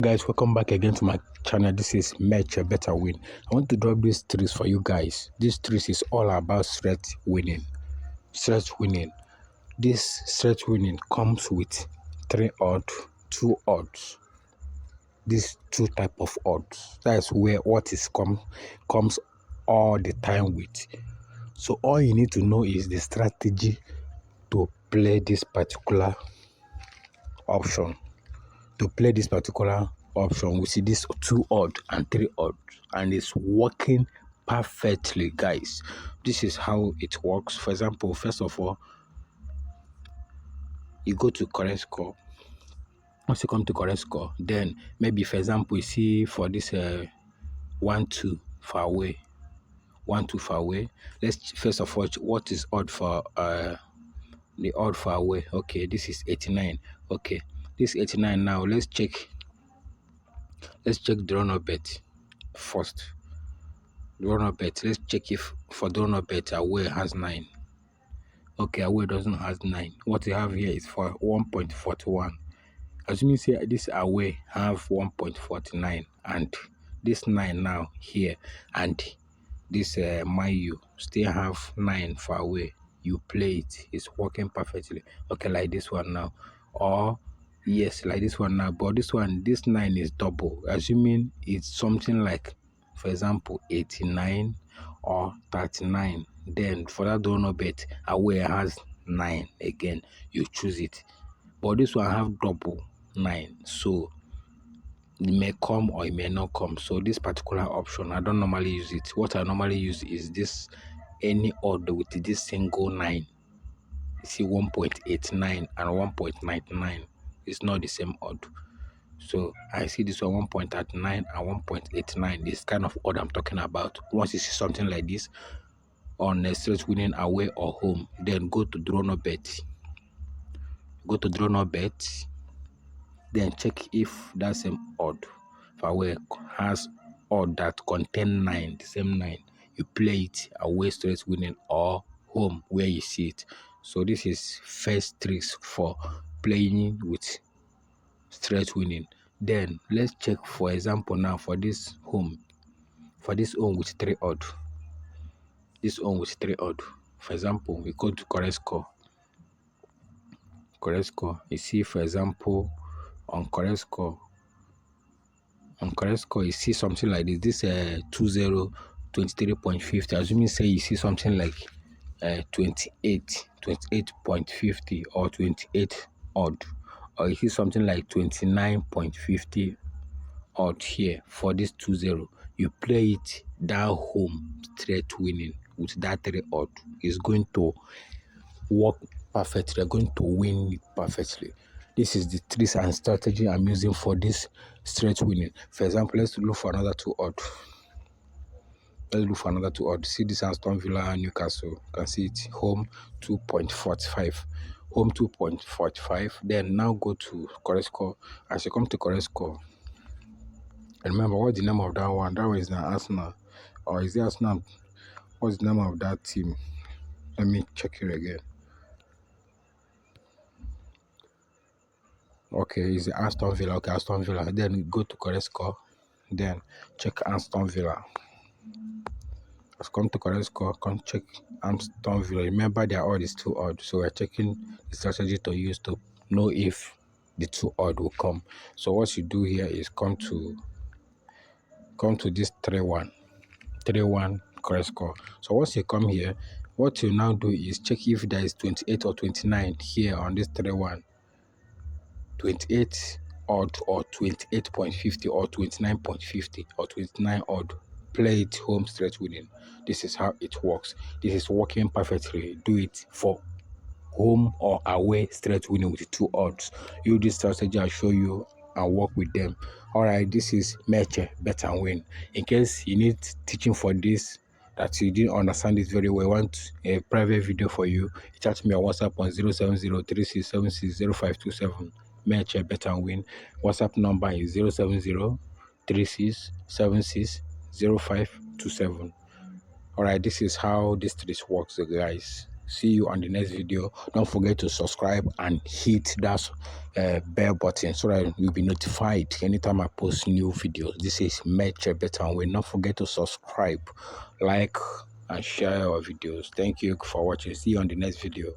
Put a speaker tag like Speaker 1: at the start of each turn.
Speaker 1: Guys, welcome back again to my channel. This is Bett&win. I want to drop these trees for you guys. This trees is all about straight winning. This straight winning comes with 3 odd, 2 odds. These 2 type of odds. That's where what is comes all the time with. So all you need to know is the strategy to play this particular option. We see this 2 odd and 3 odd, and it's working perfectly, guys. This is how it works. For example, first of all, you go to correct score. Once you come to correct score, then maybe, for example, you see for this 1-2 far away. Let's first of all, what is odd for the odd far away? Okay, this is 89. Okay, this 89 now. Let's check draw no bet first. Draw no bet. Let's check if for draw no bet away has 9. Okay, away doesn't have 9. What you have here is for 1.41. Assuming say this away have 1.49 and this 9 now here, and this Mayu still have 9 for away. You play it. It's working perfectly. Okay, like this one now, or yes, like this one now. But this 9 is double. Assuming it's something like, for example, 89 or 39. Then for that donor bet, away has 9 again. You choose it. But this one have double 9, so it may come or it may not come. So this particular option, I don't normally use it. What I normally use is this any odd with this single 9. You see 1.89 and 1.99. It's not the same odd. So I see this one 1.39 and 1.89. This kind of odd I'm talking about. Once you see something like this on a straight winning away or home, then go to draw no bet. Then check if that same odd for away has odd that contain 9, the same 9. You play it away straight winning or home where you see it. So this is first tricks for playing with straight winning. Then let's check, for example, now for this home with 3 odd. This one with 3 odd. For example, we go to correct score. You see, for example, on correct score, you see something like this. This 23.50. Assuming say you see something like 28.50 or 28 odd, or you see something like 29.50 odd here for this 20. You play it down home straight winning with that 3 odd. Is going to work perfectly. You're going to win it perfectly. This is the tricks and strategy I'm using for this straight winning. For example, let's look for another 2 odd. See this Aston Villa and Newcastle. You can see it. Home 2.45. Then now go to correct score. As you come to correct score, remember what's the name of that one? That one is not Arsenal. Or is it Arsenal? What's the name of that team? Let me check it again. Okay, is it Aston Villa? Okay, Aston Villa. Then go to correct score. Then check Aston Villa. Let's come to correct score. Come check Aston Villa. Remember their odd is 2 odd. So we're checking the strategy to use to know if the 2 odd will come. So what you do here is come to this 3-1 correct score. So once you come here, what you now do is check if there is 28 or 29 here on this 3-1. 28 odd or 28.50 or 29.50 or 29 odd. Play it home straight winning. This is how it works. This is working perfectly. Do it for home or away straight winning with 2 odds. Use this strategy I'll show you and work with them. Alright, this is Bett&win. In case you need teaching for this, that you didn't understand it very well, want a private video for you, chat me on WhatsApp on 07036760527. Bett&win. WhatsApp number is 07036760527. Alright, this is how this tricks works, guys. See you on the next video. Don't forget to subscribe and hit that bell button so that you'll be notified anytime I post new videos. This is Bett&win. Don't forget to subscribe, like, and share our videos. Thank you for watching. See you on the next video.